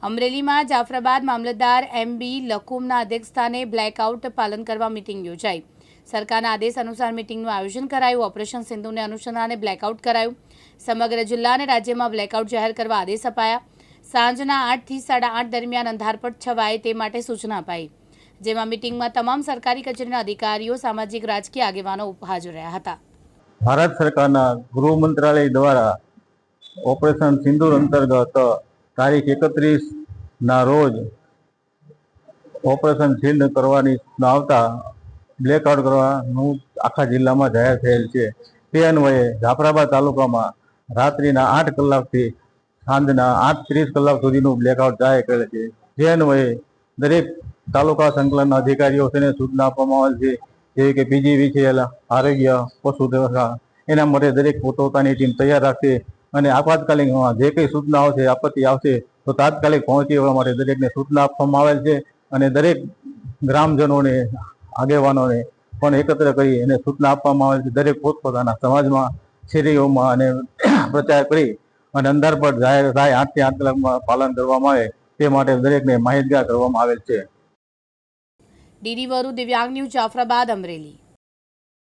અમરેલીમાં જાફરાબાદ મામલતદાર એમ.બી. લખુમના અધ્યક્ષસ્થાને બ્લેકઆઉટ પાલન કરવા મીટિંગ યોજાઈ। સરકારના આદેશ અનુસાર મીટિંગનું આયોજન કરાયું। ઓપરેશન સિંધુને અનુસંધાને બ્લેકઆઉટ કરાયું। સમગ્ર જિલ્લા અને રાજ્યમાં બ્લેકઆઉટ જાહેર કરવા આદેશ અપાયા। સાંજના 8 થી 8:30 દરમિયાન અંધારપટ છવાય તે માટે સૂચના અપાઈ, જેમાં મીટિંગમાં તમામ સરકારી કચેરીના અધિકારીઓ, સામાજિક રાજકીય આગેવાનો હાજર રહ્યા હતા। ભારત સરકારના ગૃહ મંત્રાલય દ્વારા ઓપરેશન સિંદૂર અંતર્ગત તારીખ 31 રોજ ઓપરેશન સિંધ કરવાની આવતા બ્લેકઆઉટ કરવાનું આખા જિલ્લામાં જાહેર થયેલ છે। તે અન્વયે જાફરાબાદ તાલુકામાં રાત્રિના 8 કલાકથી સાંજના 8:30 કલાક સુધીનું બ્લેકઆઉટ જાહેર કરેલ છે। જે અન્વયે દરેક તાલુકા સંકલનના અધિકારીઓ તેને સૂચના આપવામાં આવેલ છે, જેવી કે PGVCL, આરોગ્ય, પશુ દવાખાના, એના માટે દરેક પોતાની ટીમ તૈયાર રાખશે અને આપાતકાલીન જે કંઈ સૂચના આવશે, આપત્તિ આવશે તો તાત્કાલિક પહોંચી વળવા માટે દરેકને સૂચના આપવામાં આવેલ છે અને દરેક ગ્રામજનોને, આગેવાનોને પણ એકત્ર કરી અને સૂચના આપવામાં આવેલ છે। દરેક પોતપોતાના સમાજમાં, શેરીઓમાં અને પ્રચાર કરી અને અંધારપટ જાહેર થાય 8 થી 8 કલાકમાં પાલન કરવામાં આવે તે માટે દરેકને માહિતગાર કરવામાં આવેલ છે। ડીડી વરુ, દિવ્યાંગ ન્યૂઝ, જાફરાબાદ, અમરેલી।